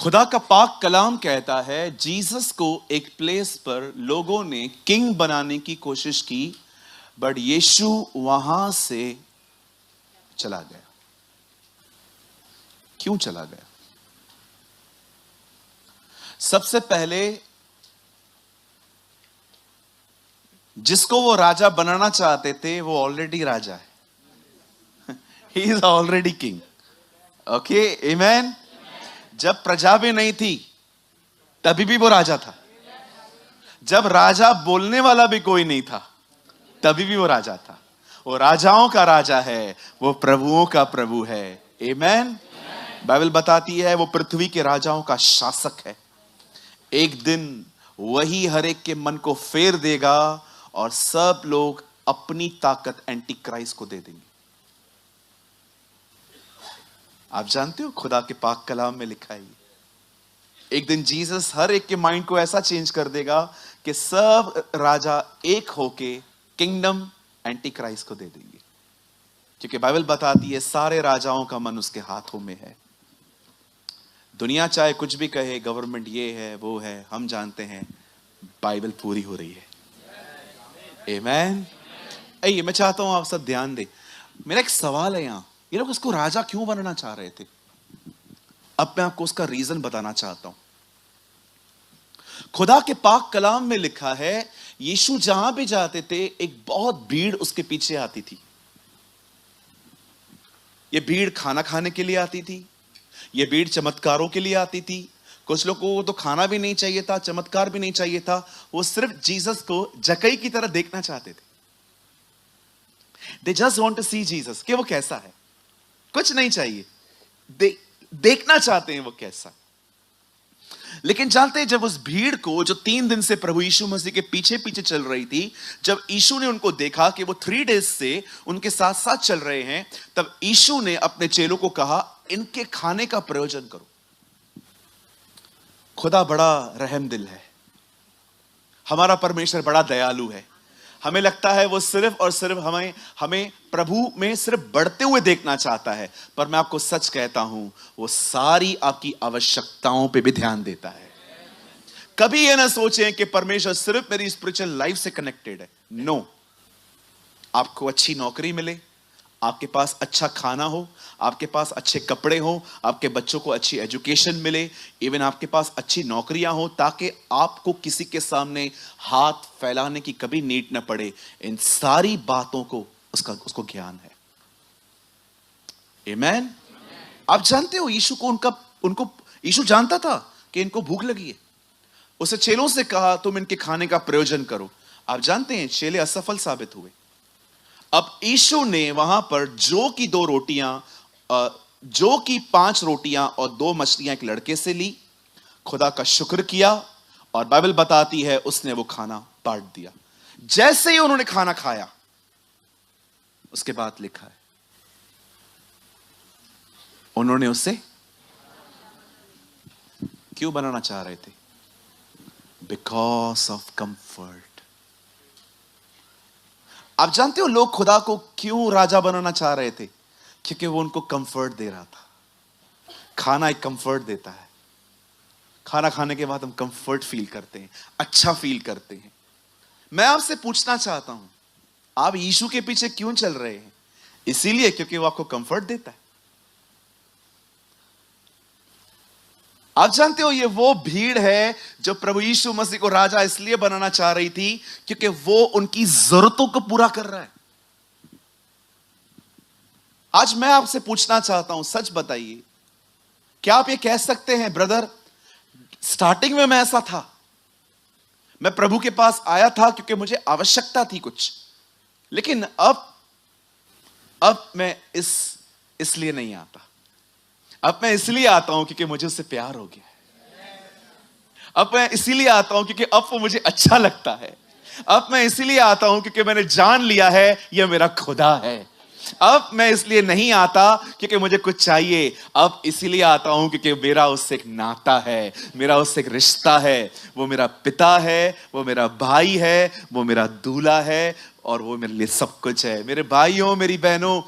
खुदा का पाक कलाम कहता है जीसस को एक प्लेस पर लोगों ने किंग बनाने की कोशिश की, बट यीशु वहां से चला गया। क्यों चला गया? सबसे पहले जिसको वो राजा बनाना चाहते थे वो ऑलरेडी राजा है। He is already king. Okay, amen. जब प्रजा भी नहीं थी तभी भी वो राजा था। जब राजा बोलने वाला भी कोई नहीं था तभी भी वो राजा था। वो राजाओं का राजा है, वो प्रभुओं का प्रभु है। आमेन। बाइबल बताती है वो पृथ्वी के राजाओं का शासक है। एक दिन वही हर एक के मन को फेर देगा और सब लोग अपनी ताकत एंटी क्राइस्ट को दे देंगे। आप जानते हो खुदा के पाक कलाम में लिखा है एक दिन जीसस हर एक के माइंड को ऐसा चेंज कर देगा कि सब राजा एक होके किंगडम एंटी क्राइस्ट को दे देंगे, क्योंकि बाइबल बताती है सारे राजाओं का मन उसके हाथों में है। दुनिया चाहे कुछ भी कहे, गवर्नमेंट ये है वो है, हम जानते हैं बाइबल पूरी हो रही है। आमेन। आइए, मैं चाहता हूं आप सब ध्यान दें। मेरा एक सवाल है यहां, ये लोग इसको राजा क्यों बनाना चाह रहे थे? अब मैं आपको उसका रीजन बताना चाहता हूं। खुदा के पाक कलाम में लिखा है यीशु जहां भी जाते थे एक बहुत भीड़ उसके पीछे आती थी। ये भीड़ खाना खाने के लिए आती थी, ये भीड़ चमत्कारों के लिए आती थी। कुछ लोगों को तो खाना भी नहीं चाहिए था, चमत्कार भी नहीं चाहिए था, वो सिर्फ जीसस को जकई की तरह देखना चाहते थे। They just want to see Jesus, कि वो कैसा है, कुछ नहीं चाहिए, देखना चाहते हैं वो कैसा। लेकिन जानते हैं जब उस भीड़ को जो 3 दिन से प्रभु यीशु मसीह के पीछे पीछे चल रही थी, जब यीशु ने उनको देखा कि वो 3 डेज से उनके साथ साथ चल रहे हैं, तब यीशु ने अपने चेलों को कहा इनके खाने का प्रयोजन करो। खुदा बड़ा रहम दिल है, हमारा परमेश्वर बड़ा दयालु है। हमें लगता है वो सिर्फ और सिर्फ हमें प्रभु में सिर्फ बढ़ते हुए देखना चाहता है, पर मैं आपको सच कहता हूं वो सारी आपकी आवश्यकताओं पे भी ध्यान देता है। कभी ये ना सोचें कि परमेश्वर सिर्फ मेरी स्पिरिचुअल लाइफ से कनेक्टेड है। नो, आपको अच्छी नौकरी मिले, आपके पास अच्छा खाना हो, आपके पास अच्छे कपड़े हो, आपके बच्चों को अच्छी एजुकेशन मिले, इवन आपके पास अच्छी नौकरियां हो, ताकि आपको किसी के सामने हाथ फैलाने की कभी नीड न पड़े। इन सारी बातों को उसको ज्ञान है। आमेन। आप जानते हो यीशु जानता था कि इनको भूख लगी है। उसे चेलों से कहा तुम इनके खाने का प्रयोजन करो। आप जानते हैं चेले असफल साबित हुए। अब यीशु ने वहां पर जो की 5 रोटियां और 2 मछलियां एक लड़के से ली, खुदा का शुक्र किया और बाइबल बताती है उसने वो खाना बांट दिया। जैसे ही उन्होंने खाना खाया उसके बाद लिखा है उन्होंने उसे क्यों बनाना चाह रहे थे? Because of comfort. आप जानते हो लोग खुदा को क्यों राजा बनाना चाह रहे थे? क्योंकि वो उनको कंफर्ट दे रहा था। खाना एक कंफर्ट देता है। खाना खाने के बाद हम कंफर्ट फील करते हैं, अच्छा फील करते हैं। मैं आपसे पूछना चाहता हूं, आप यीशु के पीछे क्यों चल रहे हैं? इसीलिए क्योंकि वो आपको कंफर्ट देता है। आप जानते हो ये वो भीड़ है जो प्रभु यीशु मसीह को राजा इसलिए बनाना चाह रही थी क्योंकि वो उनकी जरूरतों को पूरा कर रहा है। आज मैं आपसे पूछना चाहता हूं, सच बताइए, क्या आप ये कह सकते हैं ब्रदर स्टार्टिंग में मैं ऐसा था, मैं प्रभु के पास आया था क्योंकि मुझे आवश्यकता थी कुछ, लेकिन अब मैं इसलिए नहीं आता। अब मैं इसलिए आता हूं क्योंकि मुझे उससे प्यार हो गया है। अब मैं इसीलिए आता हूं क्योंकि अब वो मुझे अच्छा लगता है। अब मैं इसीलिए आता हूं क्योंकि मैंने जान लिया है यह मेरा खुदा है। अब मैं इसलिए नहीं आता क्योंकि मुझे कुछ चाहिए, अब इसीलिए आता हूं क्योंकि मेरा उससे एक नाता है, मेरा उससे एक रिश्ता है। वो मेरा पिता है, वो मेरा भाई है, वो मेरा दूल्हा है और वो मेरे लिए सब कुछ है। मेरे भाइयों, मेरी बहनों,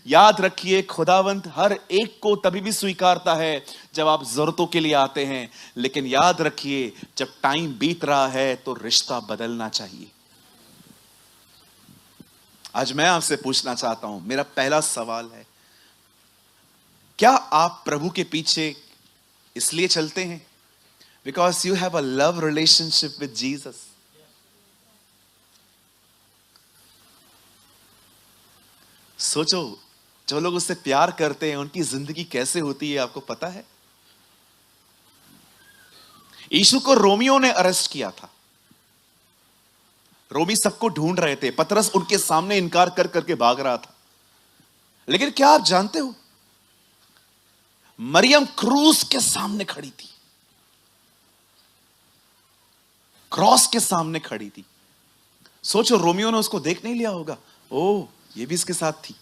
याद रखिए, खुदावंत हर एक को तभी भी स्वीकारता है जब आप जरूरतों के लिए आते हैं, लेकिन याद रखिए जब टाइम बीत रहा है तो रिश्ता बदलना चाहिए। आज मैं आपसे पूछना चाहता हूं, मेरा पहला सवाल है, क्या आप प्रभु के पीछे इसलिए चलते हैं because you have a love relationship with Jesus? सोचो, जो लोग उससे प्यार करते हैं उनकी जिंदगी कैसे होती है, आपको पता है? यीशु को रोमियो ने अरेस्ट किया था। रोमी सबको ढूंढ रहे थे, पतरस उनके सामने इनकार कर करके भाग रहा था। लेकिन क्या आप जानते हो, मरियम क्रूस के सामने खड़ी थी, क्रॉस के सामने खड़ी थी। सोचो, रोमियो ने उसको देख नहीं लिया होगा, ओ ये भी इसके साथ थी।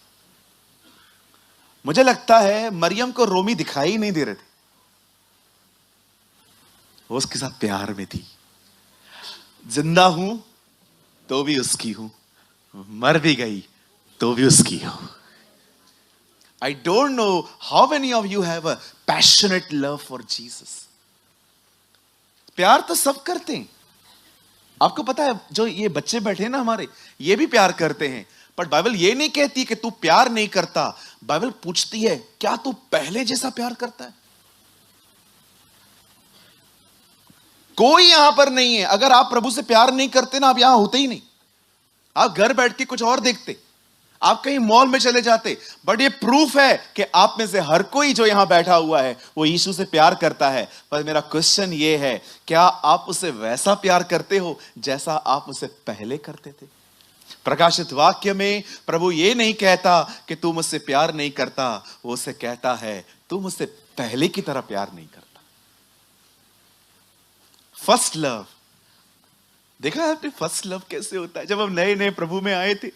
मुझे लगता है मरियम को रोमी दिखाई नहीं दे रहे थे, वो उसके साथ प्यार में थी। जिंदा हूं तो भी उसकी हूं, मर भी गई तो भी उसकी हूं। I don't know how many of you have a passionate love for Jesus. प्यार तो सब करते हैं, आपको पता है, जो ये बच्चे बैठे हैं ना हमारे, ये भी प्यार करते हैं, पर बाइबल ये नहीं कहती कि तू प्यार नहीं करता। बाइबल पूछती है, क्या तू पहले जैसा प्यार करता है? कोई यहां पर नहीं है, अगर आप प्रभु से प्यार नहीं करते ना, आप यहां होते ही नहीं। आप घर बैठ के कुछ और देखते, आप कहीं मॉल में चले जाते, बट ये प्रूफ है कि आप में से हर कोई जो यहां बैठा हुआ है वो यीशु से प्यार करता है। पर मेरा क्वेश्चन ये है, क्या आप उसे वैसा प्यार करते हो जैसा आप उसे पहले करते थे? प्रकाशित वाक्य में प्रभु ये नहीं कहता कि तू मुझसे प्यार नहीं करता, वो उसे कहता है तू मुझसे पहले की तरह प्यार नहीं करता। फर्स्ट लव, देखा है आपने फर्स्ट लव कैसे होता है? जब हम नए नए प्रभु में आए थे,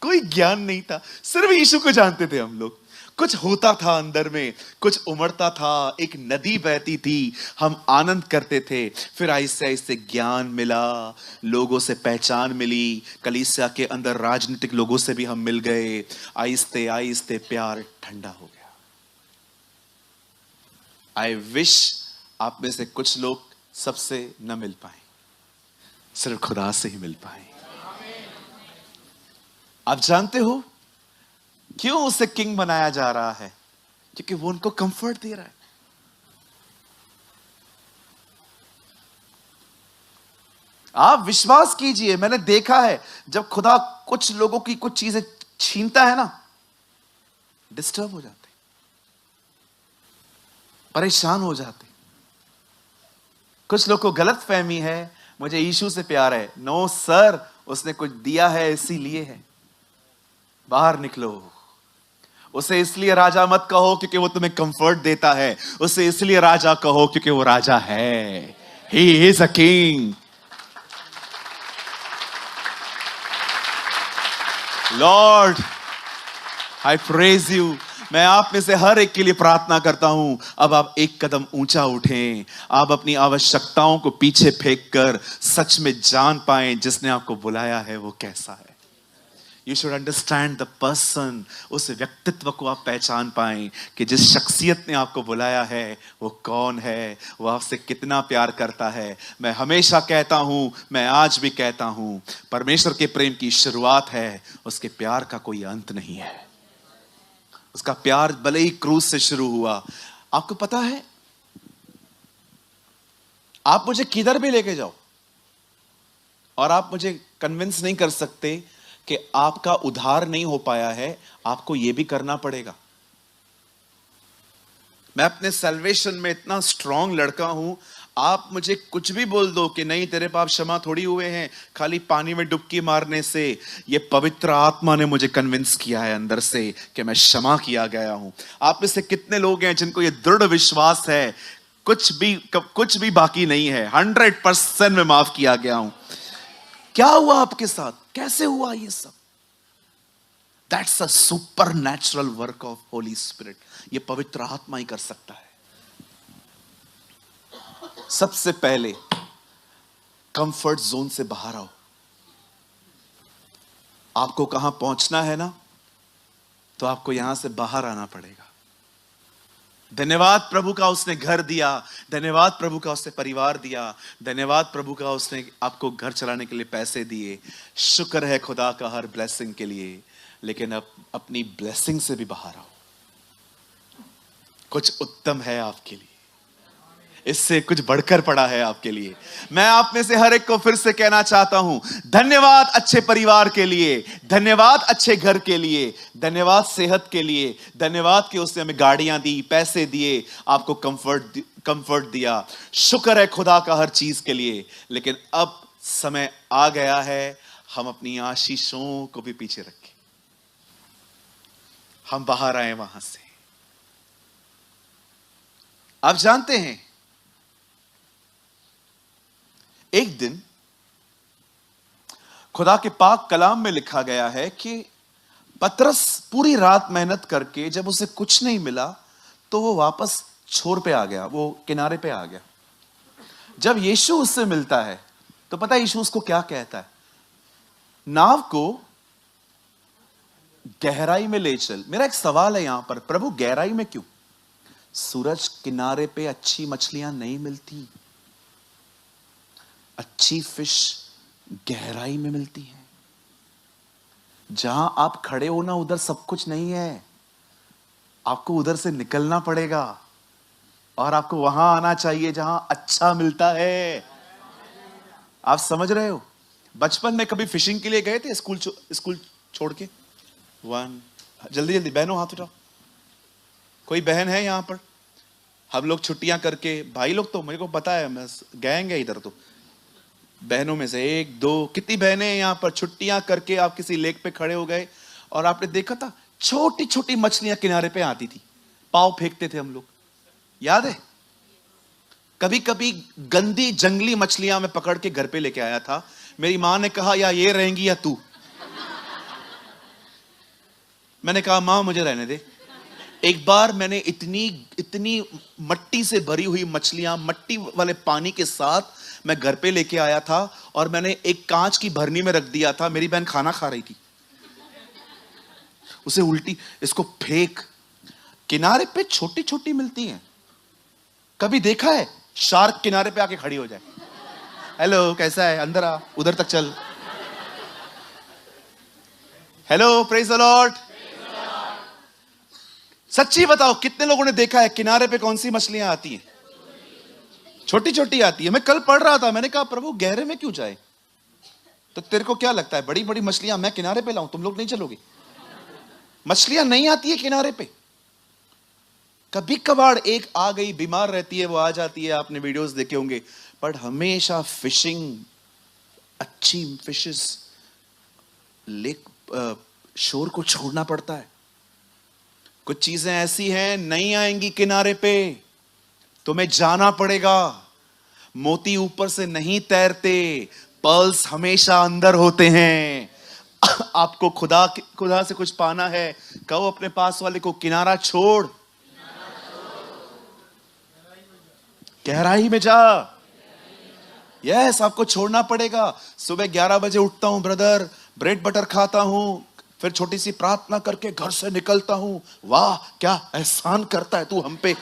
कोई ज्ञान नहीं था, सिर्फ यीशु को जानते थे हम लोग। कुछ होता था अंदर में, कुछ उमड़ता था, एक नदी बहती थी, हम आनंद करते थे। फिर आहिस्ते आहिस्ते ज्ञान मिला, लोगों से पहचान मिली, कलीसिया के अंदर राजनीतिक लोगों से भी हम मिल गए। आहिस्ते आहिस्ते प्यार ठंडा हो गया। आई विश आप में से कुछ लोग सबसे न मिल पाए, सिर्फ खुदा से ही मिल पाए। आप जानते हो क्यों उसे किंग बनाया जा रहा है? क्योंकि वो उनको कंफर्ट दे रहा है। आप विश्वास कीजिए, मैंने देखा है जब खुदा कुछ लोगों की कुछ चीजें छीनता है ना, डिस्टर्ब हो जाते, परेशान हो जाते। कुछ लोग को गलत फहमी है मुझे यीशु से प्यार है। नो सर, उसने कुछ दिया है इसीलिए है। बाहर निकलो। उसे इसलिए राजा मत कहो क्योंकि वो तुम्हें कंफर्ट देता है, उसे इसलिए राजा कहो क्योंकि वो राजा है। He is a king. Lord I praise you. मैं आप में से हर एक के लिए प्रार्थना करता हूं, अब आप एक कदम ऊंचा उठें, आप अपनी आवश्यकताओं को पीछे फेंक कर सच में जान पाएं जिसने आपको बुलाया है वो कैसा है। You should understand the person, उस व्यक्तित्व को आप पहचान पाएं कि जिस शख्सियत ने आपको बुलाया है वो कौन है, वो आपसे कितना प्यार करता है। मैं हमेशा कहता हूं, मैं आज भी कहता हूं, परमेश्वर के प्रेम की शुरुआत है, उसके प्यार का कोई अंत नहीं है। उसका प्यार भले ही क्रूस से शुरू हुआ। आपको पता है, आप मुझे किधर भी लेके जाओ और आप मुझे कन्विंस नहीं कर सकते कि आपका उद्धार नहीं हो पाया है, आपको यह भी करना पड़ेगा। मैं अपने सैल्वेशन में इतना स्ट्रांग लड़का हूं, आप मुझे कुछ भी बोल दो कि नहीं तेरे पाप क्षमा थोड़ी हुए हैं खाली पानी में डुबकी मारने से। ये पवित्र आत्मा ने मुझे कन्विंस किया है अंदर से कि मैं क्षमा किया गया हूं। आप में से कितने लोग हैं जिनको ये दृढ़ विश्वास है कुछ भी बाकी नहीं है, 100% में माफ किया गया हूं? क्या हुआ आपके साथ? कैसे हुआ ये सब? That's a super natural work of Holi spirit. ये पवित्र आत्मा ही कर सकता है। सबसे पहले कंफर्ट जोन से बाहर आओ। आपको कहां पहुंचना है ना, तो आपको यहां से बाहर आना पड़ेगा। धन्यवाद प्रभु का उसने घर दिया, धन्यवाद प्रभु का उसने परिवार दिया, धन्यवाद प्रभु का उसने आपको घर चलाने के लिए पैसे दिए। शुक्र है खुदा का हर ब्लेसिंग के लिए, लेकिन अब अपनी ब्लेसिंग से भी बाहर आओ। कुछ उत्तम है आपके लिए, इससे कुछ बढ़कर पड़ा है आपके लिए। मैं आप में से हर एक को फिर से कहना चाहता हूं, धन्यवाद अच्छे परिवार के लिए, धन्यवाद अच्छे घर के लिए, धन्यवाद सेहत के लिए, धन्यवाद कि उसने हमें गाड़ियां दी, पैसे दिए, आपको कंफर्ट दिया। शुक्र है खुदा का हर चीज के लिए। लेकिन अब समय आ गया है हम अपनी आशीषों को भी पीछे रखें, हम बाहर आए वहां से। आप जानते हैं एक दिन खुदा के पाक कलाम में लिखा गया है कि पतरस पूरी रात मेहनत करके जब उसे कुछ नहीं मिला तो वो वापस छोर पे आ गया, वो किनारे पे आ गया। जब यीशु उससे मिलता है तो पता है यीशु उसको क्या कहता है? नाव को गहराई में ले चल। मेरा एक सवाल है यहां पर, प्रभु गहराई में क्यों? सूरज किनारे पे अच्छी मछलियां नहीं मिलती, अच्छी फिश गहराई में मिलती है। जहां आप खड़े हो ना उधर सब कुछ नहीं है, आपको उधर से निकलना पड़ेगा और आपको वहां आना चाहिए जहां अच्छा मिलता है। आप समझ रहे हो? बचपन में कभी फिशिंग के लिए गए थे स्कूल छोड़ के? जल्दी जल्दी बहनों हाथ उठाओ। कोई बहन है यहां पर? हम लोग छुट्टियां करके, भाई लोग तो मेरे को पता है, मैं गएंगे इधर। तो बहनों में से एक दो, कितनी बहनें हैं यहां पर? छुट्टियां करके आप किसी लेक पे खड़े हो गए और आपने देखा था छोटी छोटी मछलियां किनारे पे आती थी, पाव फेंकते थे हम लोग, याद है? कभी कभी गंदी जंगली मछलियां मैं पकड़ के घर पे लेके आया था। मेरी मां ने कहा या ये रहेंगी या तू। मैंने कहा मां मुझे रहने दे। एक बार मैंने इतनी मट्टी से भरी हुई मछलियां मट्टी वाले पानी के साथ मैं घर पे लेके आया था और मैंने एक कांच की भरनी में रख दिया था। मेरी बहन खाना खा रही थी, उसे उल्टी, इसको फेंक। किनारे पे छोटी छोटी मिलती हैं। कभी देखा है शार्क किनारे पे आके खड़ी हो जाए, हेलो कैसा है, अंदर आ, उधर तक चल, हेलो प्रेज द लॉर्ड। सच्ची बताओ कितने लोगों ने देखा है किनारे पे कौन सी मछलियां आती हैं? छोटी छोटी आती है। मैं कल पढ़ रहा था, मैंने कहा प्रभु गहरे में क्यों जाए? तो तेरे को क्या लगता है बड़ी बड़ी मछलियां मैं किनारे पे लाऊं? तुम लोग नहीं चलोगे? मछलियां नहीं आती है किनारे पे। कभी कभार एक आ गई, बीमार रहती है, वो आ जाती है, आपने वीडियोस देखे होंगे, बट हमेशा फिशिंग, अच्छी फिशेस लेक शोर को छोड़ना पड़ता है। कुछ चीजें ऐसी हैं नहीं आएंगी किनारे पे, तुम्हें जाना पड़ेगा। मोती ऊपर से नहीं तैरते, पर्ल्स हमेशा अंदर होते हैं। आपको खुदा से कुछ पाना है, कहो अपने पास वाले को किनारा छोड़, गहराई में जा। यस, आपको छोड़ना पड़ेगा। सुबह 11 बजे उठता हूं ब्रदर, ब्रेड बटर खाता हूं, फिर छोटी सी प्रार्थना करके घर से निकलता हूं। वाह क्या एहसान करता है तू हम पे,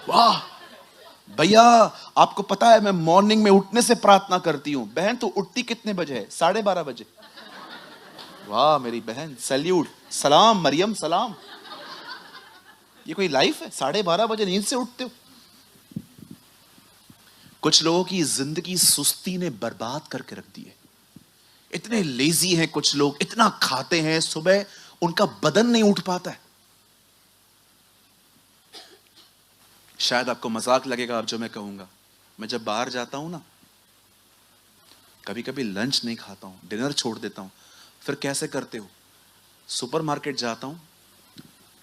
वाह भैया। आपको पता है मैं मॉर्निंग में उठने से प्रार्थना करती हूं। बहन तू उठती कितने बजे है? 12:30 बजे। वाह मेरी बहन, सैल्यूट, सलाम मरियम, सलाम। ये कोई लाइफ है? 12:30 बजे नींद से उठते हो? कुछ लोगों की जिंदगी सुस्ती ने बर्बाद करके रख दी है। इतने लेजी हैं कुछ लोग, इतना खाते हैं, सुबह उनका बदन नहीं उठ पाता है। शायद आपको मजाक लगेगा अब जो मैं कहूंगा। मैं जब बाहर जाता हूं ना, कभी कभी लंच नहीं खाता हूं, डिनर छोड़ देता हूं। फिर कैसे करते हो? सुपरमार्केट जाता हूं,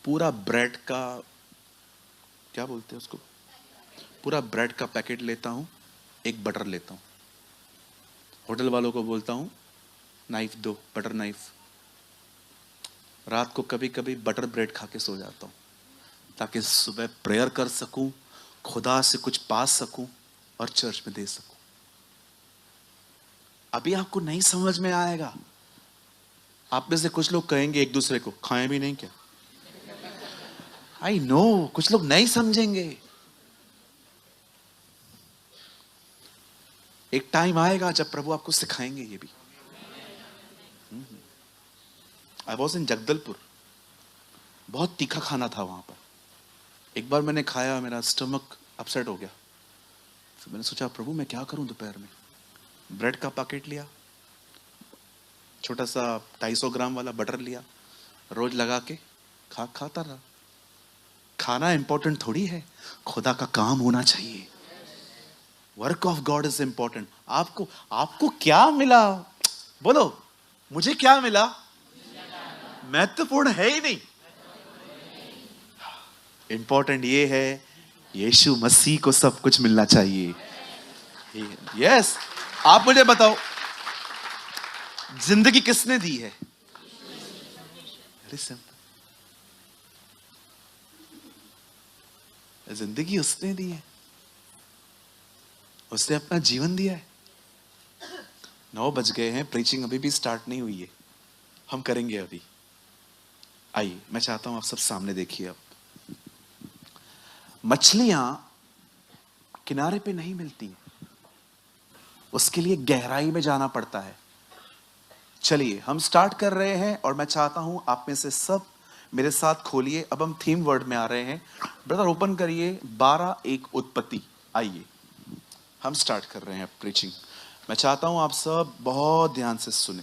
पूरा ब्रेड का, क्या बोलते हैं उसको, पूरा ब्रेड का पैकेट लेता हूं, एक बटर लेता हूं, होटल वालों को बोलता हूं नाइफ दो, बटर नाइफ। रात को कभी कभी बटर ब्रेड खा के सो जाता हूं ताकि सुबह प्रेयर कर सकूं, खुदा से कुछ पा सकूं और चर्च में दे सकूं। अभी आपको नहीं समझ में आएगा। आप में से कुछ लोग कहेंगे एक दूसरे को, खाएं भी नहीं क्या? आई नो, कुछ लोग नहीं समझेंगे। एक टाइम आएगा जब प्रभु आपको सिखाएंगे ये भी। आई वॉज इन जगदलपुर, बहुत तीखा खाना था वहां पर। एक बार मैंने खाया, मेरा स्टमक अपसेट हो गया। तो मैंने सोचा प्रभु मैं क्या करूं दोपहर में। ब्रेड का पैकेट लिया, छोटा सा 250 ग्राम वाला बटर लिया, रोज लगा के खाता रहा। खाना इंपॉर्टेंट थोड़ी है, खुदा का काम होना चाहिए। Work of God is important. आपको क्या मिला? बोलो, मुझे क्या मिला? महत्वपूर्ण है ही नहीं। इंपॉर्टेंट ये है, यीशु मसीह को सब कुछ मिलना चाहिए। यस, आप मुझे बताओ, जिंदगी किसने दी है? वेरी सिंपल, जिंदगी उसने दी है, उसने अपना जीवन दिया है। 9 बज गए हैं, प्रीचिंग अभी भी स्टार्ट नहीं हुई है, हम करेंगे अभी। आइए, मैं चाहता हूं आप सब सामने देखिए। अब मछलियां किनारे पे नहीं मिलती हैं, उसके लिए गहराई में जाना पड़ता है। चलिए हम स्टार्ट कर रहे हैं, और मैं चाहता हूं आप में से सब मेरे साथ खोलिए। अब हम थीम वर्ड में आ रहे हैं। ब्रदर ओपन करिए 12:1 उत्पत्ति। आइए हम स्टार्ट कर रहे हैं प्रीचिंग। मैं चाहता हूं आप सब बहुत ध्यान से सुने।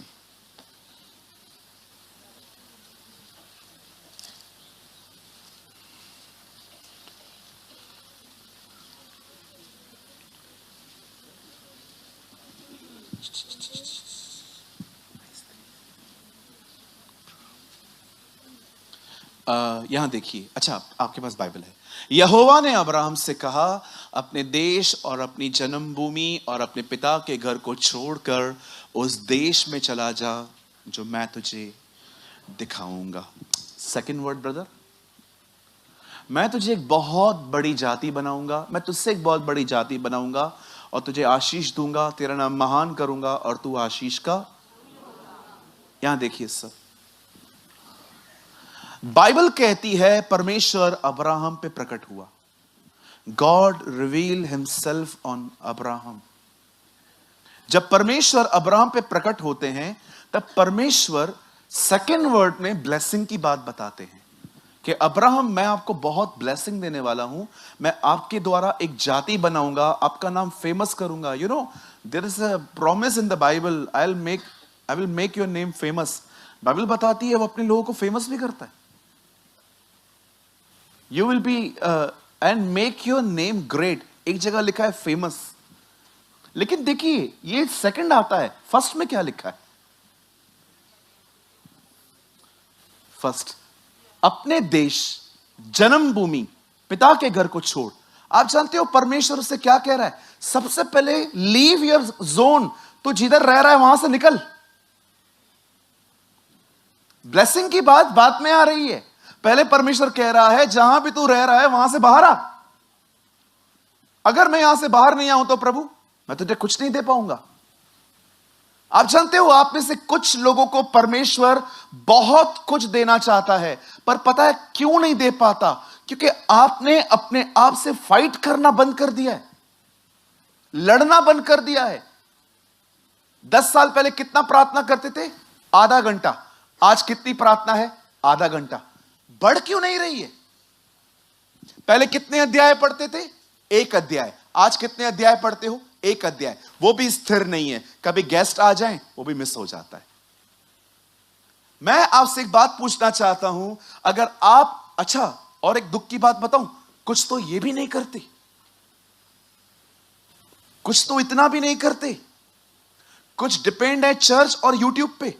यहां देखिए, अच्छा आपके पास बाइबल है। यहोवा ने अब्राहम से कहा, अपने देश और अपनी जन्मभूमि और अपने पिता के घर को छोड़कर उस देश में चला जा जो मैं तुझे दिखाऊंगा। सेकंड वर्ड ब्रदर, मैं तुझे एक बहुत बड़ी जाति बनाऊंगा, मैं तुझसे एक बहुत बड़ी जाति बनाऊंगा और तुझे आशीष दूंगा, तेरा नाम महान करूंगा और तू आशीष का। यहां देखिए सब, बाइबल कहती है परमेश्वर अब्राहम पे प्रकट हुआ। God reveal himself on Abraham. जब परमेश्वर अब्राहम पे प्रकट होते हैं, तब परमेश्वर सेकंड वर्ड में ब्लेसिंग की बात बताते हैं कि अब्राहम, मैं आपको बहुत ब्लेसिंग देने वाला हूं, मैं आपके द्वारा एक जाति बनाऊंगा, आपका नाम फेमस करूंगा। You know, there is a promise in the Bible, I will make your name famous. Bible बताती है वो अपने लोगों को फेमस भी करता है। You will be and make your name great। एक जगह लिखा है फेमस, लेकिन देखिए ये सेकंड आता है, फर्स्ट में क्या लिखा है? फर्स्ट, अपने देश, जन्मभूमि, पिता के घर को छोड़। आप जानते हो परमेश्वर से क्या कह रहा है? सबसे पहले लीव योर जोन, तो जिधर रह रहा है वहां से निकल। ब्लेसिंग की बात बाद में आ रही है। पहले परमेश्वर कह रहा है जहां भी तू रह रहा है वहां से बाहर आ। अगर मैं यहां से बाहर नहीं आऊं तो प्रभु मैं तुझे कुछ नहीं दे पाऊंगा। आप जानते हो, आप में से कुछ लोगों को परमेश्वर बहुत कुछ देना चाहता है, पर पता है क्यों नहीं दे पाता? क्योंकि आपने अपने आप से फाइट करना बंद कर दिया है, लड़ना बंद कर दिया है। 10 साल पहले कितना प्रार्थना करते थे? आधा घंटा। आज कितनी प्रार्थना है? आधा घंटा। बढ़ क्यों नहीं रही है? पहले कितने अध्याय पढ़ते थे? 1 अध्याय। आज कितने अध्याय पढ़ते हो? 1 अध्याय। वो भी स्थिर नहीं है, कभी गेस्ट आ जाएं वो भी मिस हो जाता है। मैं आपसे एक बात पूछना चाहता हूं, अगर आप, अच्छा और एक दुख की बात बताऊं, कुछ तो ये भी नहीं करते, कुछ तो इतना भी नहीं करते, कुछ डिपेंड है चर्च और यूट्यूब पे।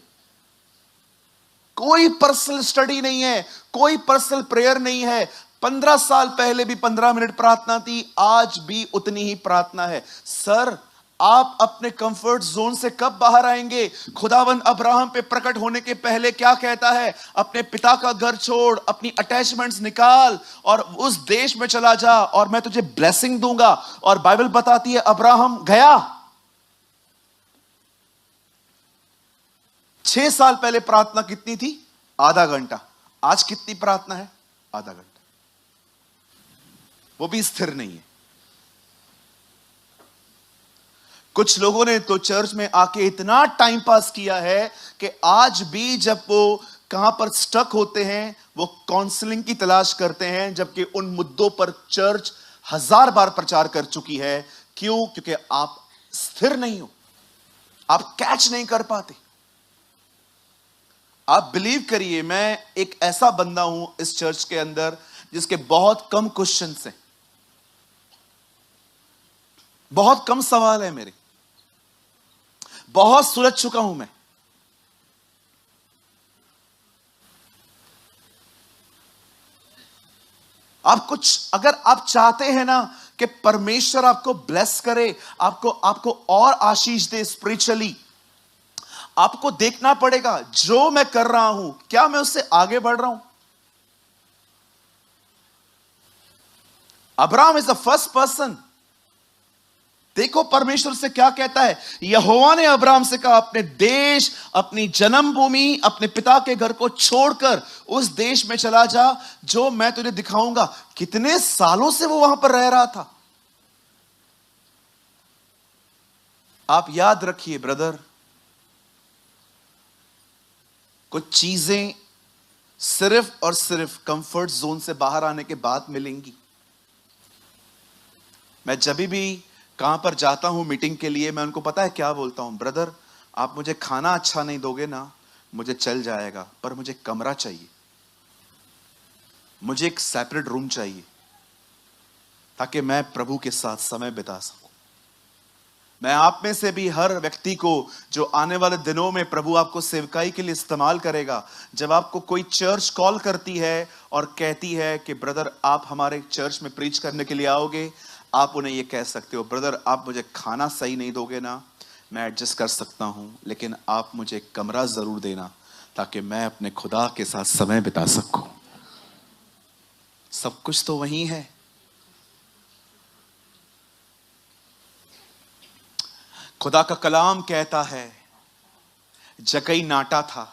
कोई पर्सनल स्टडी नहीं है, कोई पर्सनल प्रेयर नहीं है। 15 साल पहले भी 15 मिनट प्रार्थना थी, आज भी उतनी ही प्रार्थना है। सर, आप अपने कंफर्ट जोन से कब बाहर आएंगे? खुदावंद अब्राहम पे प्रकट होने के पहले क्या कहता है? अपने पिता का घर छोड़, अपनी अटैचमेंट्स निकाल और उस देश में चला जा और मैं तुझे ब्लेसिंग दूंगा। और बाइबल बताती है अब्राहम गया। 6 साल पहले प्रार्थना कितनी थी? आधा घंटा। आज कितनी प्रार्थना है? आधा घंटा। वो भी स्थिर नहीं है। कुछ लोगों ने तो चर्च में आके इतना टाइम पास किया है कि आज भी जब वो कहां पर स्टक होते हैं, वो काउंसलिंग की तलाश करते हैं, जबकि उन मुद्दों पर चर्च 1000 बार प्रचार कर चुकी है। क्यों? क्योंकि आप स्थिर नहीं हो, आप कैच नहीं कर पाते। आप बिलीव करिए, मैं एक ऐसा बंदा हूं इस चर्च के अंदर जिसके बहुत कम क्वेश्चंस हैं, बहुत कम सवाल है मेरे, बहुत सुलझ चुका हूं मैं। आप कुछ, अगर आप चाहते हैं ना कि परमेश्वर आपको ब्लेस करे, आपको और आशीष दे स्पिरिचुअली, आपको देखना पड़ेगा जो मैं कर रहा हूं, क्या मैं उससे आगे बढ़ रहा हूं? Abraham is the first person. देखो परमेश्वर से क्या कहता है। यहोवा ने अब्राहम से कहा, अपने देश, अपनी जन्मभूमि, अपने पिता के घर को छोड़कर उस देश में चला जा जो मैं तुझे दिखाऊंगा। कितने सालों से वो वहां पर रह रहा था। आप याद रखिए ब्रदर, कुछ चीजें सिर्फ और सिर्फ कंफर्ट जोन से बाहर आने के बाद मिलेंगी। मैं जब भी कहां पर जाता हूं मीटिंग के लिए, मैं उनको पता है क्या बोलता हूं? ब्रदर, आप मुझे खाना अच्छा नहीं दोगे ना, मुझे चल जाएगा, पर मुझे कमरा चाहिए, मुझे एक सेपरेट रूम चाहिए, ताकि मैं प्रभु के साथ समय बिता सकूं। मैं आप में से भी हर व्यक्ति को, जो आने वाले दिनों में प्रभु आपको सेवकाई के लिए इस्तेमाल करेगा, जब आपको कोई चर्च कॉल करती है और कहती है कि ब्रदर आप हमारे चर्च में प्रीच करने के लिए आओगे, आप उन्हें यह कह सकते हो, ब्रदर आप मुझे खाना सही नहीं दोगे ना, मैं एडजस्ट कर सकता हूं, लेकिन आप मुझे एक कमरा जरूर देना ताकि मैं अपने खुदा के साथ समय बिता सकूं। सब कुछ तो वही है। खुदा का कलाम कहता है, जकई नाटा था,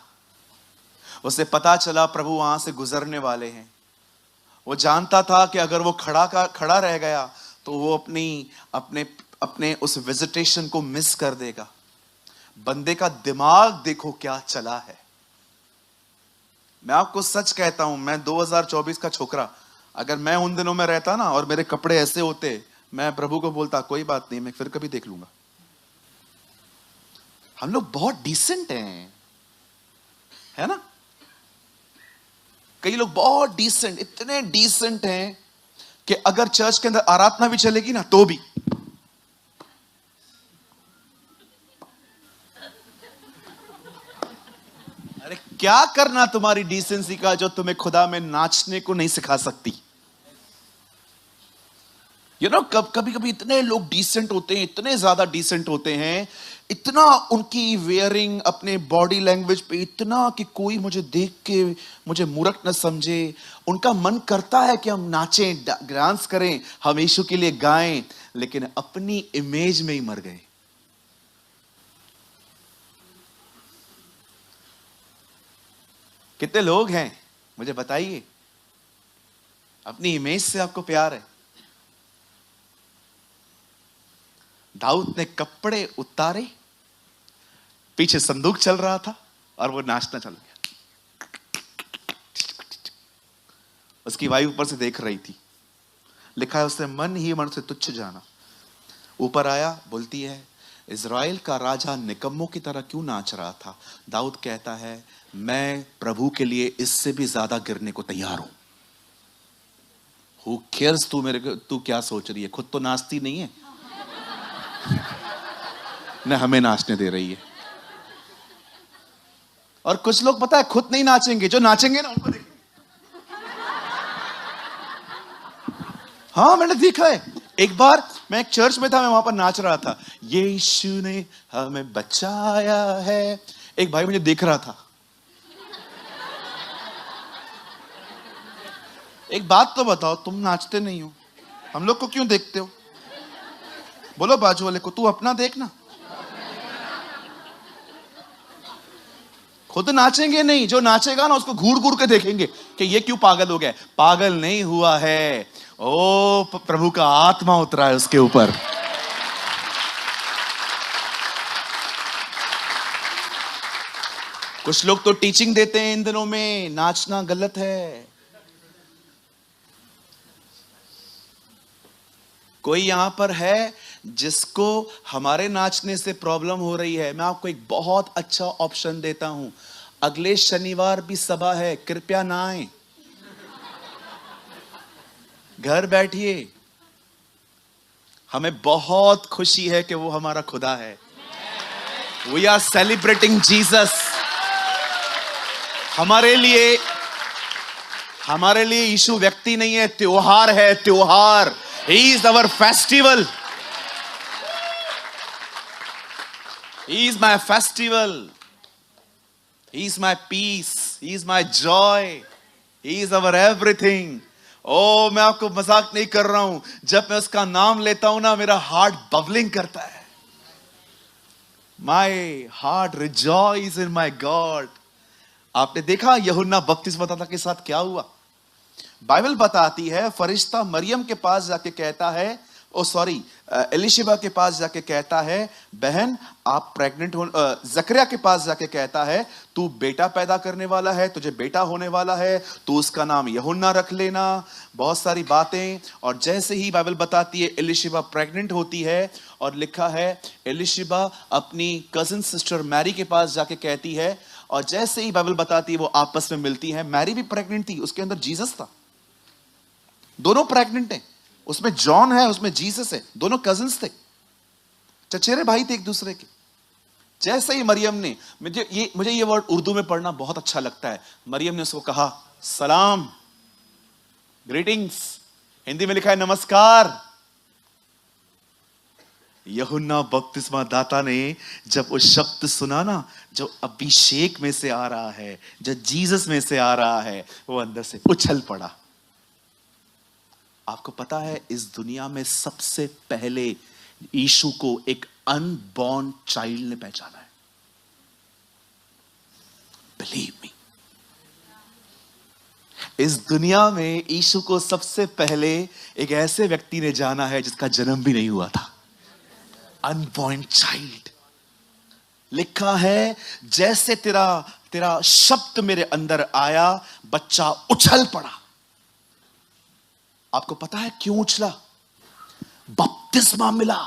उसे पता चला प्रभु वहां से गुजरने वाले हैं। वो जानता था कि अगर वो खड़ा रह गया तो वो अपने उस विजिटेशन को मिस कर देगा। बंदे का दिमाग देखो क्या चला है। मैं आपको सच कहता हूं, मैं 2024 का छोकरा, अगर मैं उन दिनों में रहता ना और मेरे कपड़े ऐसे होते, मैं प्रभु को बोलता कोई बात नहीं, मैं फिर कभी देख लूंगा। हम लोग बहुत डिसेंट हैं, है ना? कई लोग बहुत डिसेंट, इतने डिसेंट हैं कि अगर चर्च के अंदर आराधना भी चलेगी ना तो भी अरे क्या करना तुम्हारी डिसेंसी का जो तुम्हें खुदा में नाचने को नहीं सिखा सकती। कभी कभी इतने लोग डिसेंट होते हैं, इतने ज्यादा डिसेंट होते हैं, इतना उनकी वेयरिंग, अपने बॉडी लैंग्वेज पे इतना कि कोई मुझे देख के मुझे मूर्ख न समझे। उनका मन करता है कि हम नाचें, डांस करें, हम यीशु के लिए गाएं, लेकिन अपनी इमेज में ही मर गए। कितने लोग हैं मुझे बताइए, अपनी इमेज से आपको प्यार है। दाऊद ने कपड़े उतारे, पीछे संदूक चल रहा था और वो नाचना चल गया। उसकी वाइफ ऊपर से देख रही थी। लिखा है उसने मन ही मन से तुच्छ जाना। ऊपर आया, बोलती है इज़राइल का राजा निकम्मों की तरह क्यों नाच रहा था। दाऊद कहता है मैं प्रभु के लिए इससे भी ज्यादा गिरने को तैयार हूं। Who cares तू क्या सोच रही है, खुद तो नाचती नहीं है न हमें नाचने दे रही है। और कुछ लोग पता है खुद नहीं नाचेंगे, जो नाचेंगे ना उनको देखेंगे। हाँ मैंने देखा है। एक बार मैं एक चर्च में था, मैं वहां पर नाच रहा था, यीशु ने हमें बचाया है। एक भाई मुझे देख रहा था। एक बात तो बताओ, तुम नाचते नहीं हो, हम लोग को क्यों देखते हो? बोलो बाजू वाले को, तू अपना देखना। खुद नाचेंगे नहीं, जो नाचेगा ना उसको घूर घूर के देखेंगे कि ये क्यों पागल हो गया। पागल नहीं हुआ है, ओ प्रभु का आत्मा उतरा है उसके ऊपर। कुछ लोग तो टीचिंग देते हैं इन दिनों में नाचना गलत है। कोई यहां पर है जिसको हमारे नाचने से प्रॉब्लम हो रही है, मैं आपको एक बहुत अच्छा ऑप्शन देता हूं। अगले शनिवार भी सभा है, कृपया ना आए, घर बैठिए। हमें बहुत खुशी है कि वो हमारा खुदा है। We are celebrating Jesus. हमारे लिए यीशु व्यक्ति नहीं है, त्योहार है, त्योहार। He is our festival. He is my festival. He is my peace. He is my joy. He is our everything. ओ मैं आपको मजाक नहीं कर रहा हूं, जब मैं उसका नाम लेता हूं ना मेरा हार्ट बबलिंग करता है। My heart rejoices in my God. आपने देखा यूहन्ना बपतिस्मादाता के साथ क्या हुआ? बाइबल बताती है फरिश्ता मरियम के पास जाके कहता है, एलिशिबा के पास जाके कहता है, बहन आप प्रेग्नेंट हो। जकरिया के पास जाके कहता है, तू बेटा पैदा करने वाला है, तुझे बेटा होने वाला है, तू उसका नाम यूहन्ना रख लेना। बहुत सारी बातें। और जैसे ही बाइबल बताती है एलिशिबा प्रेग्नेंट होती है, और लिखा है एलिशिबा अपनी कजिन सिस्टर मैरी के पास जाके कहती है, और जैसे ही बाइबल बताती है वो आपस में मिलती है। मैरी भी प्रेग्नेंट थी, उसके अंदर जीसस था। दोनों प्रेग्नेंट हैं, उसमें जॉन है, उसमें जीसस है। दोनों कजिन्स थे, चचेरे भाई थे एक दूसरे के। जैसे ही मरियम ने, मुझे ये वर्ड उर्दू में पढ़ना बहुत अच्छा लगता है। मरियम ने उसको कहा सलाम, ग्रीटिंग्स। हिंदी में लिखा है नमस्कार। यूहन्ना बपतिस्मा दाता ने जब वो शब्द सुना ना, जो अभिषेक में से आ रहा है, जो जीसस में से आ रहा है, वो अंदर से उछल पड़ा। आपको पता है इस दुनिया में सबसे पहले यीशु को एक अनबॉर्न चाइल्ड ने पहचाना है। बिलीव मी, इस दुनिया में यीशु को सबसे पहले एक ऐसे व्यक्ति ने जाना है जिसका जन्म भी नहीं हुआ था। Unborn child. लिखा है जैसे तेरा शब्द मेरे अंदर आया, बच्चा उछल पड़ा। आपको पता है क्यों उछला? बपतिस्मा मिला।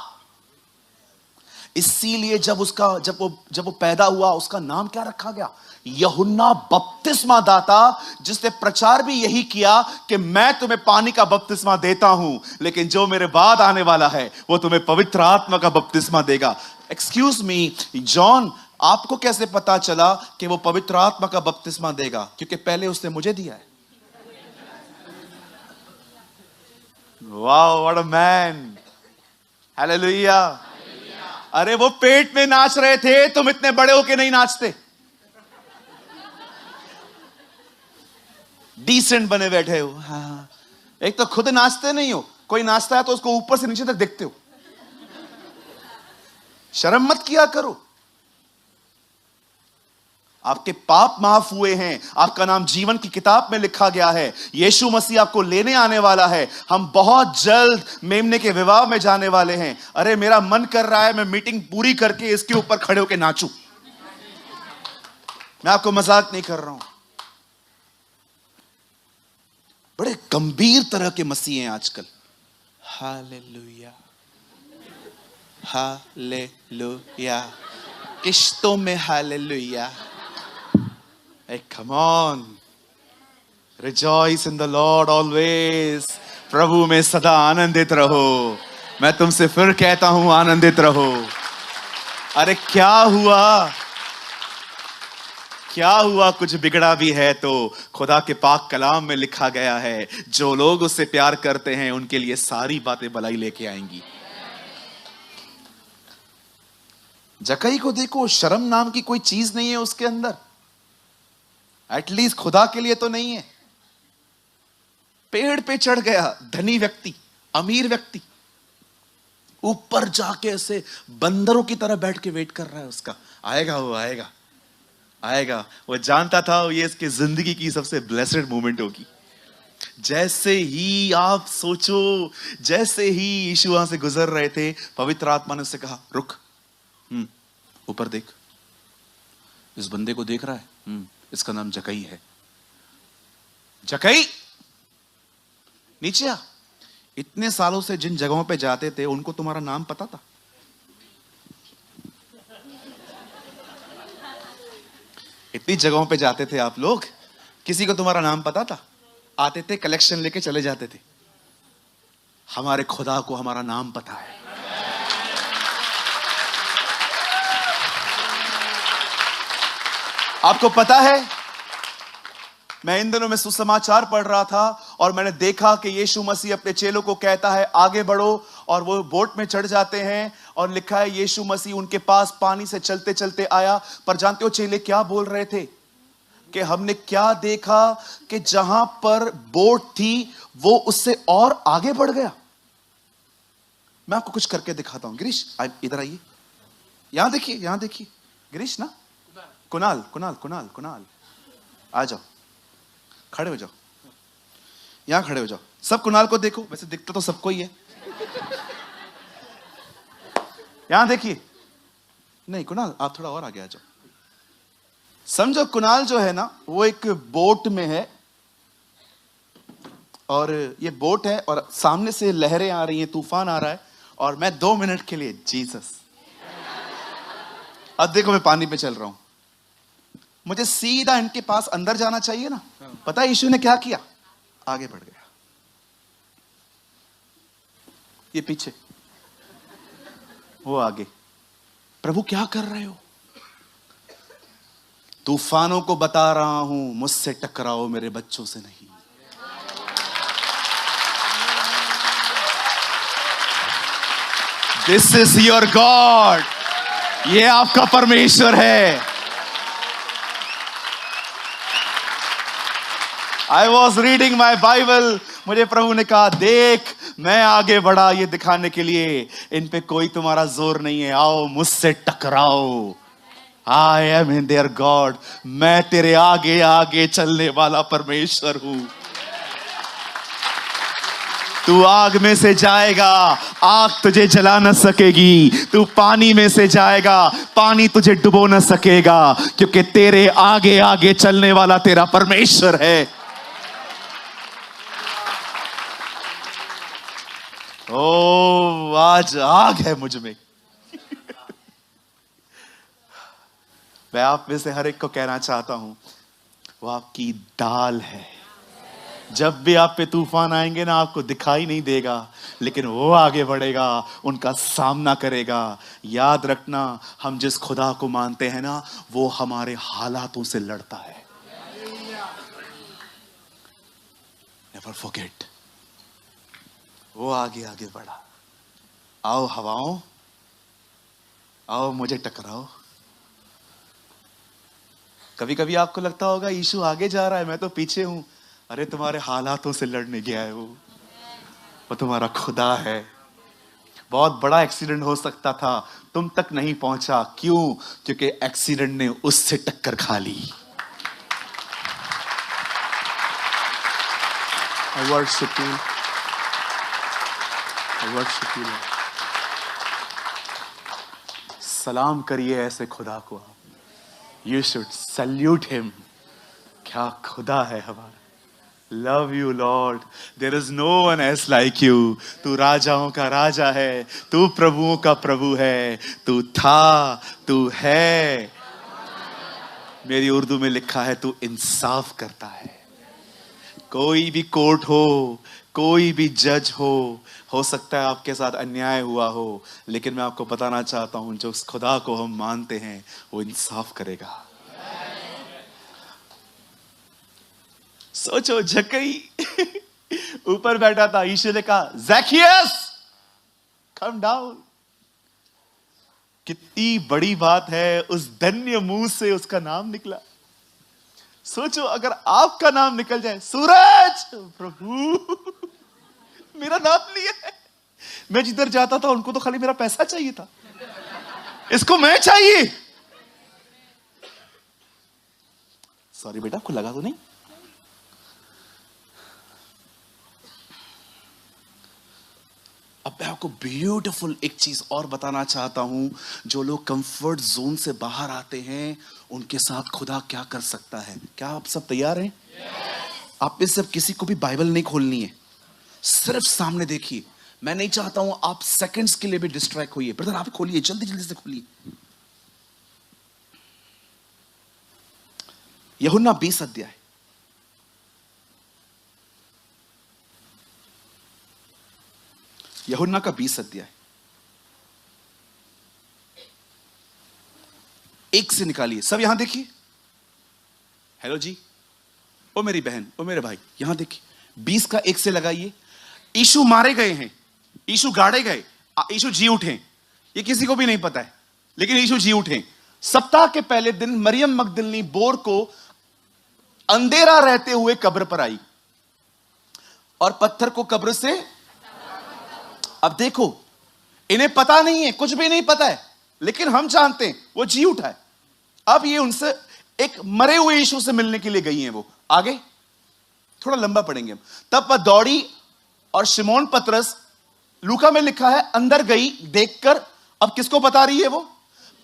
इसीलिए जब वो पैदा हुआ, उसका नाम क्या रखा गया? यूहन्ना बपतिस्मा दाता, जिसने प्रचार भी यही किया कि मैं तुम्हें पानी का बपतिस्मा देता हूं, लेकिन जो मेरे बाद आने वाला है वो तुम्हें पवित्र आत्मा का बपतिस्मा देगा। एक्सक्यूज मी जॉन, आपको कैसे पता चला कि वो पवित्र आत्मा का बपतिस्मा देगा? क्योंकि पहले उसने मुझे दिया है। Wow, what a man, hallelujah. अरे वो पेट में नाच रहे थे, तुम इतने बड़े होके नहीं नाचते। डिसेंट बने बैठे हो। हाँ, एक तो खुद नाचते नहीं हो, कोई नाचता है तो उसको ऊपर से नीचे तक देखते हो। शर्म मत किया करो। आपके पाप माफ हुए हैं, आपका नाम जीवन की किताब में लिखा गया है। यीशु मसीह आपको लेने आने वाला है। हम बहुत जल्द मेमने के विवाह में जाने वाले हैं। अरे मेरा मन कर रहा है मैं मीटिंग पूरी करके इसके ऊपर खड़े होकर नाचूं। मैं आपको मजाक नहीं कर रहा हूं। बड़े गंभीर तरह के मसीह हैं आजकल। हालेलुया, हालेलुया, किश्तों में hallelujah. Hey, come on. Rejoice in the Lord always. प्रभु में सदा आनंदित रहो। मैं तुमसे फिर कहता हूं आनंदित रहो। अरे क्या हुआ? क्या हुआ? कुछ बिगड़ा भी है तो खुदा के पाक कलाम में लिखा गया है, जो लोग उससे प्यार करते हैं उनके लिए सारी बातें भलाई लेके आएंगी। जकई को देखो, शर्म नाम की कोई चीज नहीं है उसके अंदर। एटलीस्ट खुदा के लिए तो नहीं है। पेड़ पे चढ़ गया, धनी व्यक्ति, अमीर व्यक्ति, ऊपर जाके ऐसे बंदरों की तरह बैठ के वेट कर रहा है उसका, आएगा वो आएगा। आएगा। वो जानता था ये इसके जिंदगी की सबसे ब्लेस्ड मोमेंट होगी। जैसे ही आप सोचो, जैसे ही यीशु वहां से गुजर रहे थे, पवित्र आत्मा ने उससे कहा, रुक, ऊपर देख, इस बंदे को देख रहा है? इसका नाम जकई है। जकई, नीचे आ। इतने सालों से जिन जगहों पे जाते थे उनको तुम्हारा नाम पता था? इतनी जगहों पे जाते थे आप लोग, किसी को तुम्हारा नाम पता था? आते थे, कलेक्शन लेके चले जाते थे। हमारे खुदा को हमारा नाम पता है। आपको पता है, मैं इन दिनों में सुसमाचार पढ़ रहा था और मैंने देखा कि यीशु मसीह अपने चेलों को कहता है आगे बढ़ो, और वो बोट में चढ़ जाते हैं और लिखा है यीशु मसीह उनके पास पानी से चलते चलते आया। पर जानते हो चेले क्या बोल रहे थे? कि हमने क्या देखा कि जहां पर बोट थी वो उससे और आगे बढ़ गया। मैं आपको कुछ करके दिखाता हूं। गिरीश इधर आइए, यहां देखिए, यहां देखिए। गिरीश ना, कुणाल कुणाल कुणाल कुणाल आ जाओ, खड़े हो जाओ, यहां खड़े हो जाओ। सब कुणाल को देखो, वैसे दिखता तो सबको ही है। यहां देखिए। नहीं कुणाल, आप थोड़ा और आगे आ जाओ। समझो कुणाल जो है ना, वो एक बोट में है, और ये बोट है और सामने से लहरें आ रही हैं, तूफान आ रहा है, और मैं 2 मिनट के लिए जीसस, अब देखो मैं पानी पे चल रहा हूं, मुझे सीधा इनके पास अंदर जाना चाहिए ना। पता है यीशु ने क्या किया? आगे बढ़ गया। ये पीछे, वो आगे। प्रभु क्या कर रहे हो? तूफानों को बता रहा हूं, मुझसे टकराओ, मेरे बच्चों से नहीं। दिस इज योर गॉड, ये आपका परमेश्वर है। I was reading my Bible, मुझे प्रभु ने कहा देख, मैं आगे बढ़ा ये दिखाने के लिए, इन पे कोई तुम्हारा जोर नहीं है, आओ मुझसे टकराओ। I am in there God, मैं तेरे आगे आगे चलने वाला परमेश्वर हूं। तू आग में से जाएगा, आग तुझे जला न सकेगी। तू पानी में से जाएगा, पानी तुझे डुबो न सकेगा, क्योंकि तेरे आगे आगे चलने वाला तेरा परमेश्वर है। ओ, आज आग है मुझ में। मैं आप में से हर एक को कहना चाहता हूं, वो आपकी दाल है। जब भी आप पे तूफान आएंगे ना, आपको दिखाई नहीं देगा, लेकिन वो आगे बढ़ेगा, उनका सामना करेगा। याद रखना, हम जिस खुदा को मानते हैं ना, वो हमारे हालातों से लड़ता है। नेवर फॉरगेट, वो आगे आगे बढ़ा। आओ हवाओं, आओ मुझे टकराओ। कभी कभी आपको लगता होगा यीशु आगे जा रहा है, मैं तो पीछे हूं। अरे तुम्हारे हालातों से लड़ने गया है वो तुम्हारा खुदा है। बहुत बड़ा एक्सीडेंट हो सकता था, तुम तक नहीं पहुंचा। क्यों? क्योंकि एक्सीडेंट ने उससे टक्कर खा ली। I worship you. I worship you. सलाम करिए ऐसे खुदा को आप। You should salute him. क्या खुदा है हमारा। Love you Lord. There is no one else like you. तू राजाओं का राजा है, तू प्रभुओं का प्रभु है, तू था, तू है। मेरी उर्दू में लिखा है तू इंसाफ करता है। कोई भी कोर्ट हो, कोई भी जज हो सकता है आपके साथ अन्याय हुआ हो, लेकिन मैं आपको बताना चाहता हूं, जो उस खुदा को हम मानते हैं वो इंसाफ करेगा। सोचो, जकई ऊपर बैठा था, यीशु ने कहा ज़ैकियस कम डाउन। कितनी बड़ी बात है, उस धन्य मुंह से उसका नाम निकला। सोचो अगर आपका नाम निकल जाए, सूरज, प्रभु मेरा नाम लिया है। मैं जिधर जाता था उनको तो खाली मेरा पैसा चाहिए था, इसको मैं चाहिए। सॉरी बेटा, आपको लगा तो नहीं? अब मैं आपको ब्यूटीफुल एक चीज और बताना चाहता हूं। जो लोग कंफर्ट जोन से बाहर आते हैं उनके साथ खुदा क्या कर सकता है। क्या आप सब तैयार हैं? आप में सब किसी को भी बाइबल नहीं खोलनी है, सिर्फ सामने देखिए। मैं नहीं चाहता हूं आप सेकंड्स के लिए भी डिस्ट्रैक्ट होइए। ब्रदर आप खोलिए, जल्दी जल्दी से खोलिए। यूहन्ना 20 अध्याय। यूहन्ना का 20 अध्याय 1 से निकालिए। सब यहां देखिए। हेलो जी, ओ मेरी बहन, ओ मेरे भाई, यहां देखिए। 20 का 1 से लगाइए। यीशु मारे गए हैं, यीशु गाड़े गए, यीशु जी उठे। ये किसी को भी नहीं पता है, लेकिन यीशु जी उठे। सप्ताह के पहले दिन मरियम मगदलिनी बोर को अंधेरा रहते हुए कब्र पर आई और पत्थर को कब्र से। अब देखो, इन्हें पता नहीं है, कुछ भी नहीं पता है, लेकिन हम जानते हैं वो जी उठा है। अब ये उनसे एक मरे हुए यीशु से मिलने के लिए गई हैं। वो आगे थोड़ा लंबा पढ़ेंगे हम। तब वह दौड़ी और शिमोन पतरस, लूका में लिखा है, अंदर गई देखकर। अब किसको बता रही है वो?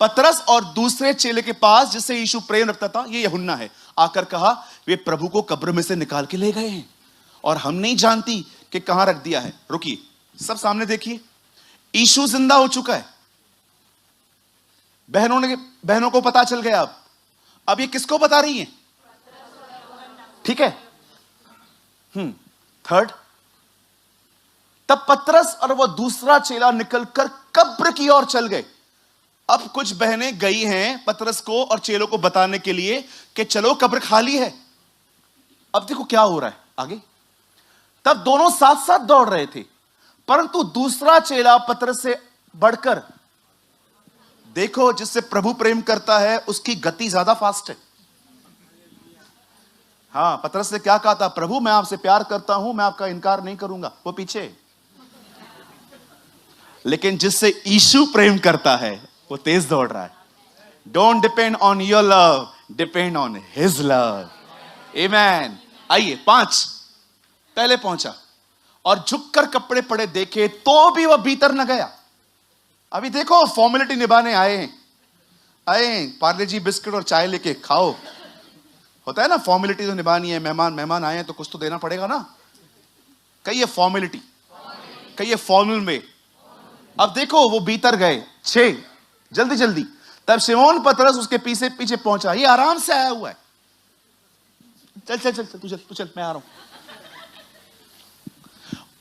पतरस और दूसरे चेले के पास जिससे यीशु प्रेम रखता था, ये यूहन्ना है। आकर कहा, वे प्रभु को कब्र में से निकाल के ले गए हैं और हम नहीं जानती कि कहां रख दिया है। रुकिए, सब सामने देखिए। यीशु जिंदा हो चुका है। बहनों को पता चल गया। अब ये किसको बता रही है? ठीक है। थर्ड, तब पतरस और वो दूसरा चेला निकलकर कब्र की ओर चल गए। अब कुछ बहनें गई हैं पतरस को और चेलों को बताने के लिए कि चलो कब्र खाली है। अब देखो क्या हो रहा है आगे। तब दोनों साथ साथ दौड़ रहे थे, परंतु दूसरा चेला पतरस से बढ़कर, देखो जिससे प्रभु प्रेम करता है उसकी गति ज्यादा फास्ट है। हाँ, पतरस ने क्या कहा था? प्रभु मैं आपसे प्यार करता हूं, मैं आपका इनकार नहीं करूंगा। वो पीछे। लेकिन जिससे यीशु प्रेम करता है वो तेज दौड़ रहा है। Don't depend on your love, depend on his love. Amen. आइए 5, पहले पहुंचा और झुककर कपड़े पड़े देखे तो भी वह भीतर न गया। अभी देखो फॉर्मेलिटी निभाने आए हैं, पार्ले जी बिस्किट और चाय लेके खाओ। होता है ना, फॉर्मेलिटी तो निभानी है। मेहमान आए हैं तो कुछ तो देना पड़ेगा ना। कहिए फॉर्मेलिटी, कहिए फॉर्मल में। अब देखो वो भीतर गए। 6, जल्दी जल्दी। तब शिमोन पतरस उसके पीछे पीछे पहुंचा। ये आराम से आया हुआ है। चल चल चल तू चल, मैं आ रहा हूं।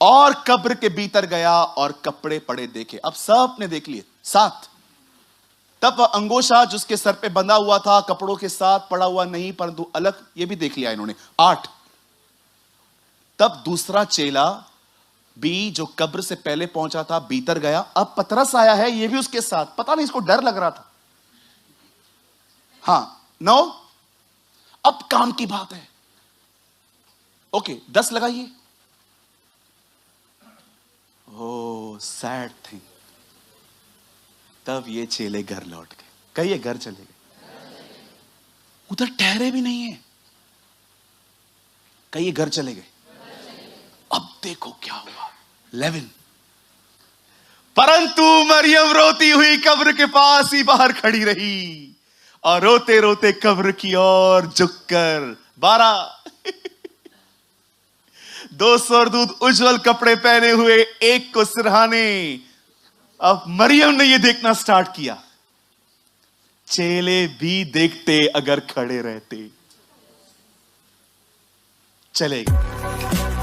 और कब्र के भीतर गया और कपड़े पड़े देखे। अब सब ने देख लिए। 7, तब अंगोछा जिसके सर पे बंधा हुआ था कपड़ों के साथ पड़ा हुआ नहीं परंतु अलग, ये भी देख लिया इन्होंने। 8, तब दूसरा चेला भी जो कब्र से पहले पहुंचा था भीतर गया। अब पतरस आया है, ये भी उसके साथ। पता नहीं इसको डर लग रहा था। हाँ 9, अब काम की बात है। ओके 10 लगाइए। ओ सैड थिंग। तब ये चेले घर लौट गए। कहिए घर चले गए। उधर ठहरे भी नहीं है। कहिए घर चले गए। अब देखो क्या हुआ। 11, परंतु मरियम रोती हुई कब्र के पास ही बाहर खड़ी रही और रोते रोते कब्र की ओर झुककर। 12, 2 स्वर्गदूत उज्जवल कपड़े पहने हुए एक को सिरहाने। अब मरियम ने यह देखना स्टार्ट किया। चेले भी देखते अगर खड़े रहते। चले गए।